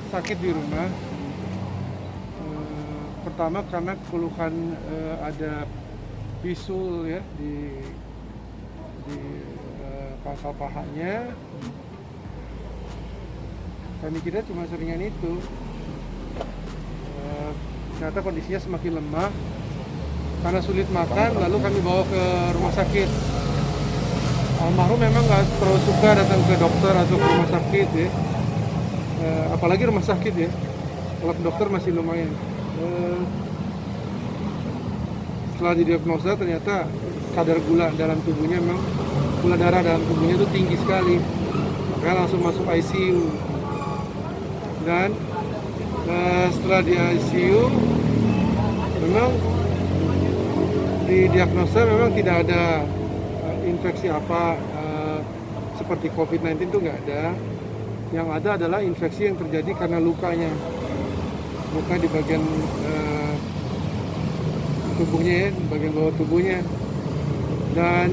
sakit di rumah. Pertama karena keluhan ada bisul ya di pangkal pahanya. Kami kira cuma seringan itu. Ternyata kondisinya semakin lemah karena sulit makan, lalu kami bawa ke rumah sakit. Almarhum memang nggak terlalu suka datang ke dokter atau ke rumah sakit ya, apalagi rumah sakit ya. Kalau ke dokter masih lumayan. Setelah didiagnosa ternyata kadar gula dalam tubuhnya memang, gula darah dalam tubuhnya itu tinggi sekali, makanya langsung masuk ICU. Dan setelah di ICU memang didiagnosa memang tidak ada infeksi apa seperti COVID-19 itu nggak ada. Yang ada adalah infeksi yang terjadi karena lukanya, luka di bagian tubuhnya ya, bagian bawah tubuhnya. Dan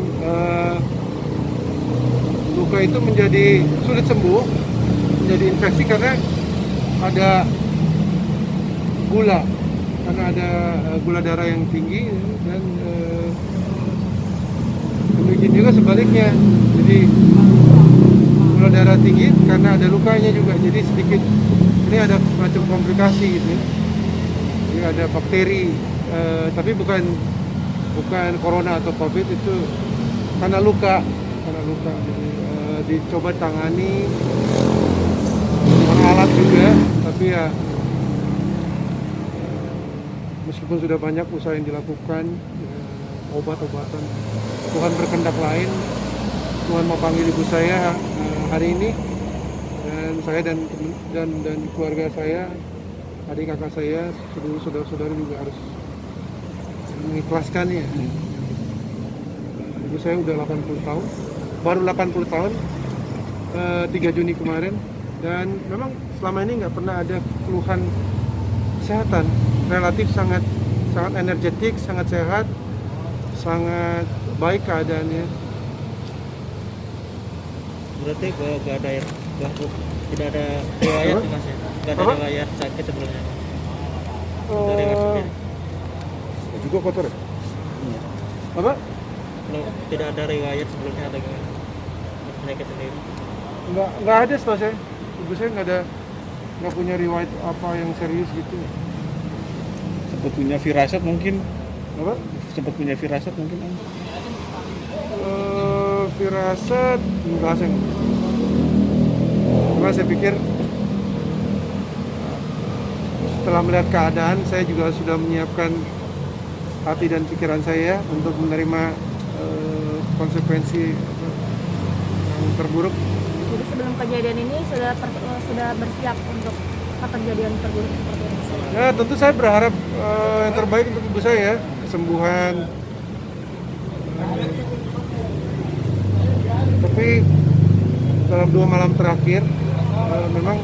luka itu menjadi sulit sembuh, menjadi infeksi karena ada gula, karena ada gula darah yang tinggi. Dan demikian juga sebaliknya, jadi gula darah tinggi karena ada lukanya juga, jadi sedikit ini ada macam komplikasi gitu. Jadi ada bakteri, tapi bukan corona atau covid, itu karena luka. Jadi dicoba tangani dengan alat juga, tapi ya meskipun sudah banyak usaha yang dilakukan, obat-obatan, Tuhan berkehendak lain. Tuhan mau panggil ibu saya hari ini, dan saya dan keluarga saya, adik kakak saya, seluruh saudara-saudara juga harus mengikhlaskannya. Ibu saya udah 80 tahun, baru 80 tahun 3 Juni kemarin, dan memang selama ini nggak pernah ada keluhan kesehatan, relatif sangat energetik, sangat sehat, sangat baik keadaannya. Berarti nggak ada tidak ada riwayat mas ya? Nggak ada riwayat sakit sebelumnya? Juga kotor ya? Apa? Kalau tidak ada riwayat sebelumnya ada penyakit sendiri? Nggak ada setahu saya. Ibu saya nggak punya riwayat apa yang serius gitu. Sempat punya firasat mungkin? Apa? Sempat punya firasat mungkin? Firasat enggak sih. Cuma saya pikir setelah melihat keadaan, saya juga sudah menyiapkan hati dan pikiran saya untuk menerima konsekuensi yang terburuk. Jadi sebelum kejadian ini sudah bersiap untuk kejadian terburuk seperti ini? Ya tentu saya berharap yang terbaik untuk ibu saya, kesembuhan. Tapi dalam 2 malam terakhir memang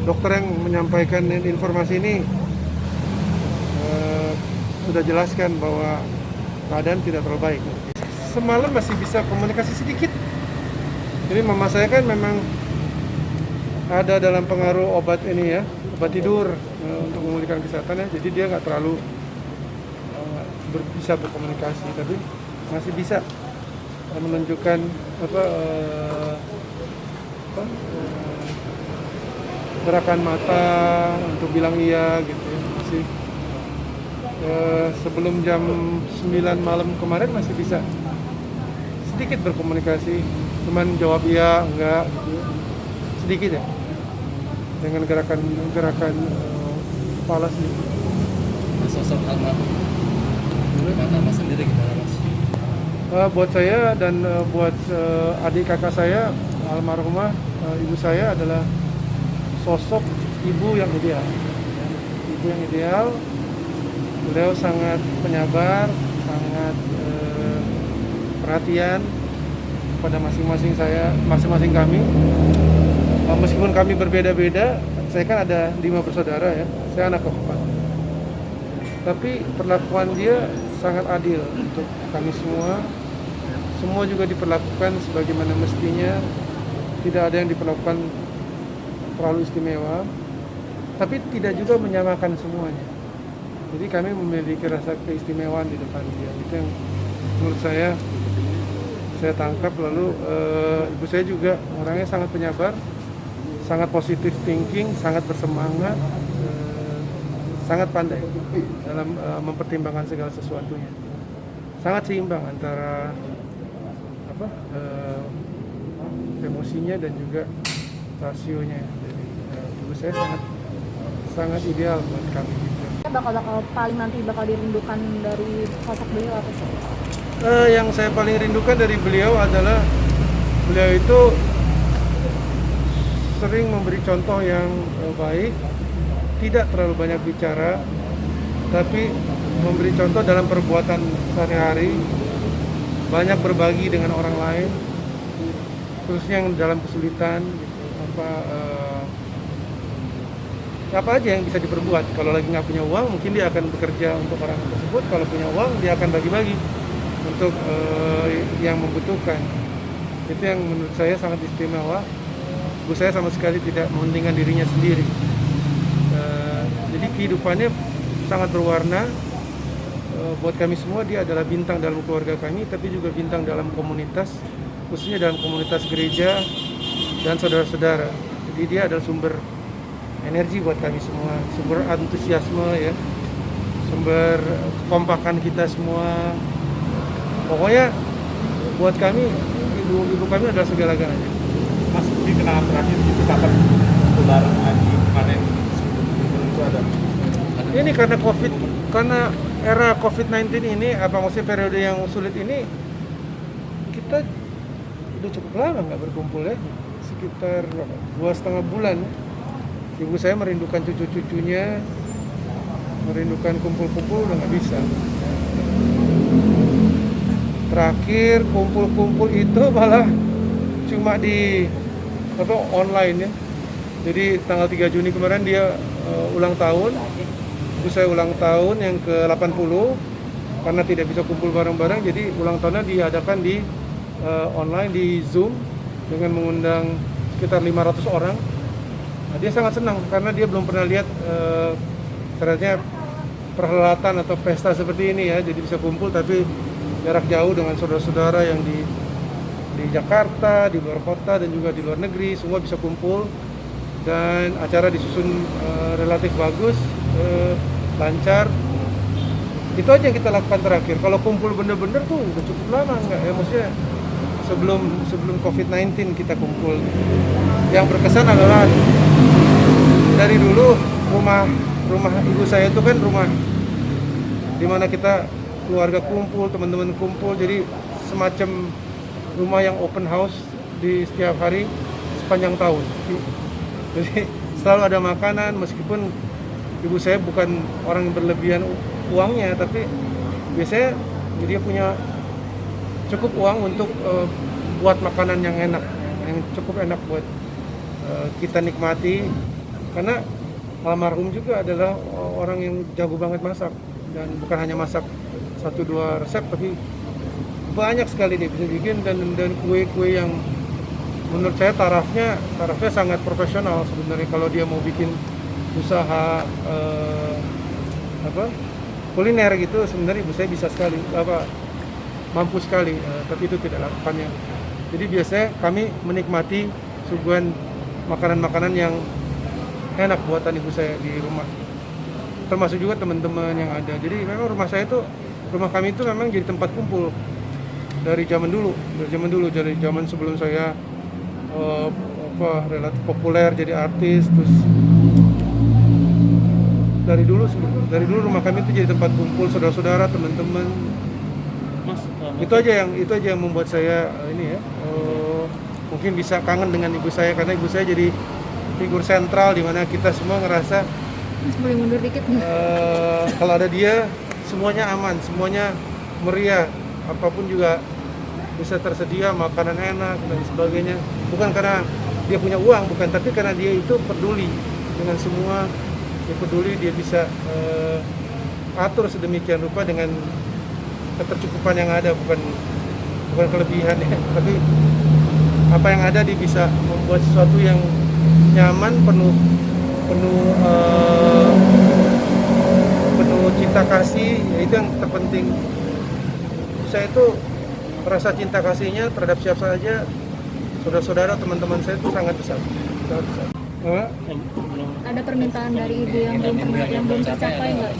dokter yang menyampaikan informasi ini sudah jelaskan bahwa keadaan tidak terlalu baik. Semalam masih bisa komunikasi sedikit. Jadi mama saya kan memang ada dalam pengaruh obat ini ya, obat tidur untuk memulihkan kesehatannya. Jadi dia nggak terlalu bisa berkomunikasi, tapi masih bisa menunjukkan gerakan mata untuk bilang iya gitu ya. Masih sebelum jam 9 malam kemarin masih bisa sedikit berkomunikasi, cuman jawab iya enggak gitu, sedikit ya, dengan gerakan kepala sendiri. Sosok almarhum mata mas sendiri gimana mas? Buat saya dan buat adik kakak saya, almarhumah ibu saya adalah sosok ibu yang ideal. Ibu yang ideal, beliau sangat penyabar, sangat perhatian pada masing-masing kami. Meskipun kami berbeda-beda, saya kan ada 5 bersaudara ya, saya anak keempat. Tapi perlakuan dia sangat adil untuk kami semua. Semua juga diperlakukan sebagaimana mestinya. Tidak ada yang diperlakukan terlalu istimewa, tapi tidak juga menyamakan semuanya. Jadi kami memiliki rasa keistimewaan di depan dia. Itu yang menurut saya tangkap. Lalu ibu saya juga orangnya sangat penyabar, sangat positive thinking, sangat bersemangat, sangat pandai dalam mempertimbangkan segala sesuatunya. Sangat seimbang antara emosinya dan juga rasionya. Jadi ibu saya sangat ideal buat kami gitu. Paling nanti bakal dirindukan dari sosok beliau apa sih? Yang saya paling rindukan dari beliau adalah beliau itu sering memberi contoh yang baik, tidak terlalu banyak bicara, tapi memberi contoh dalam perbuatan sehari-hari, banyak berbagi dengan orang lain, khususnya yang dalam kesulitan, gitu. Apa aja yang bisa diperbuat. Kalau lagi nggak punya uang, mungkin dia akan bekerja untuk orang tersebut. Kalau punya uang, dia akan bagi-bagi untuk yang membutuhkan. Itu yang menurut saya sangat istimewa. Ibu saya sama sekali tidak mementingkan dirinya sendiri. Jadi kehidupannya sangat berwarna. Buat kami semua dia adalah bintang dalam keluarga kami, tapi juga bintang dalam komunitas, khususnya dalam komunitas gereja dan saudara-saudara. Jadi dia adalah sumber energi buat kami semua, sumber antusiasme ya, sumber kekompakan kita semua. Pokoknya buat kami ibu kami adalah segala-galanya. Mas, di kenangan terakhir itu kapan Lebaran haji kemarin itu ada? Ini karena era COVID-19 ini, maksudnya periode yang sulit ini, kita udah cukup lama nggak berkumpul ya, sekitar 2,5 bulan. Ibu saya merindukan cucu-cucunya, merindukan kumpul-kumpul udah nggak bisa. Terakhir kumpul-kumpul itu malah cuma di online ya. Jadi tanggal 3 Juni kemarin dia ulang tahun. Ibu saya ulang tahun yang ke-80 karena tidak bisa kumpul bareng-bareng, jadi ulang tahunnya diadakan di online di Zoom dengan mengundang sekitar 500 orang. Nah, dia sangat senang karena dia belum pernah lihat ternyata perhelatan atau pesta seperti ini ya, jadi bisa kumpul tapi jarak jauh dengan saudara-saudara yang di Jakarta, di luar kota dan juga di luar negeri, semua bisa kumpul dan acara disusun relatif bagus, lancar. Itu aja yang kita lakukan terakhir. Kalau kumpul bener-bener tuh udah cukup lama enggak ya, maksudnya sebelum COVID-19 kita kumpul. Yang berkesan adalah dari dulu rumah ibu saya itu kan rumah dimana kita keluarga kumpul, teman-teman kumpul, jadi semacam rumah yang open house di setiap hari sepanjang tahun. Jadi selalu ada makanan, meskipun ibu saya bukan orang yang berlebihan uangnya, tapi biasanya dia punya cukup uang untuk buat makanan yang enak, yang cukup enak buat kita nikmati. Karena almarhum juga adalah orang yang jago banget masak, dan bukan hanya masak 1-2 resep, tapi banyak sekali dia bisa bikin, dan kue-kue yang menurut saya tarafnya sangat profesional sebenarnya. Kalau dia mau bikin usaha kuliner gitu, sebenarnya ibu saya bisa sekali, mampu sekali, tapi itu tidak lakukannya. Jadi biasanya kami menikmati suguhan makanan-makanan yang enak buatan ibu saya di rumah, termasuk juga teman-teman yang ada. Jadi memang rumah kami itu memang jadi tempat kumpul dari zaman dulu, dari zaman sebelum saya relatif populer jadi artis. Terus dari dulu rumah kami itu jadi tempat kumpul saudara-saudara, teman-teman. Mas, Itu aja yang membuat saya mungkin bisa kangen dengan ibu saya, karena ibu saya jadi figur sentral di mana kita semua ngerasa Mas boleh mundur dikit nih. kalau ada dia semuanya aman, semuanya meriah, apapun juga bisa tersedia, makanan enak dan sebagainya. Bukan karena dia punya uang, bukan, tapi karena dia itu peduli dengan semua. Dia peduli, dia bisa atur sedemikian rupa dengan ketercukupan yang ada, bukan kelebihan ya, tapi apa yang ada dia bisa membuat sesuatu yang nyaman, penuh cinta kasih, ya itu yang terpenting. Saya itu rasa cinta kasihnya terhadap siapa saja, saudara-saudara, teman-teman saya itu sangat besar. Sangat besar. Belum. Ada permintaan dari ibu yang belum tercapai nggak?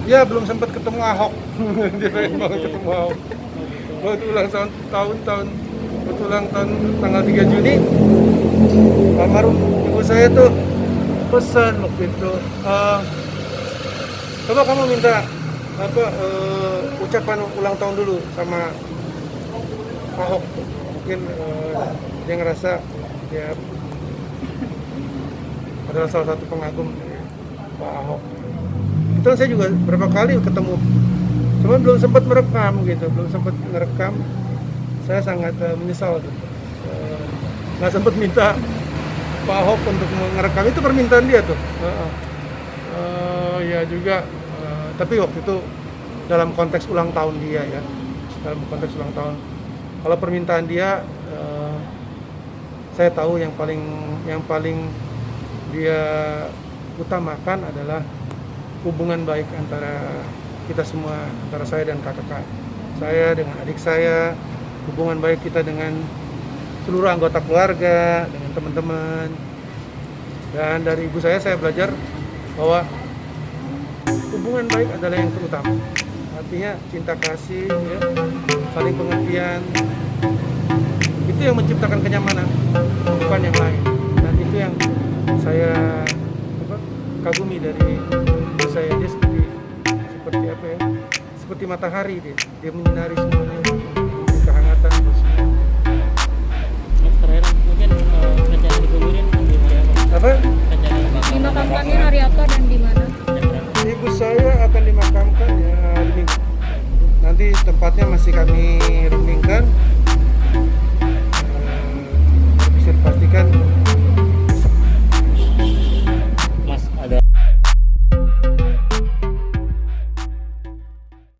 Ya belum sempat ketemu Ahok. Dia pengen banget ketemu Ahok. Waktu ulang tahun tanggal 3 Juni, almarhum ibu saya tuh pesan waktu itu, coba kamu minta ucapan ulang tahun dulu sama Ahok. Mungkin dia ngerasa ya adalah salah satu pengagum Pak Ahok. Itu saya juga berapa kali ketemu, cuman belum sempat merekam gitu, belum sempat merekam. Saya sangat menyesal gitu. Nggak sempat minta Pak Ahok untuk merekam, itu permintaan dia tuh. Ya juga, tapi waktu itu dalam konteks ulang tahun dia ya, dalam konteks ulang tahun. Kalau permintaan dia, saya tahu yang paling dia utamakan adalah hubungan baik antara kita semua, antara saya dan kakak saya dengan adik saya, hubungan baik kita dengan seluruh anggota keluarga, dengan teman-teman. Dan dari ibu saya belajar bahwa hubungan baik adalah yang terutama. Artinya cinta kasih, ya, saling pengertian, itu yang menciptakan kenyamanan, bukan yang lain. Dan itu yang saya kagumi dari ibu saya. Dia seperti apa ya? Seperti matahari dia menyinari semuanya, kehangatan itu semua. Terakhir mungkin rencana dikuburin di hari Apa? rencana Dimakamkannya hari apa dan di mana? Ibu saya akan dimakamkan ya hari Minggu. Nanti tempatnya masih kami rumingkan.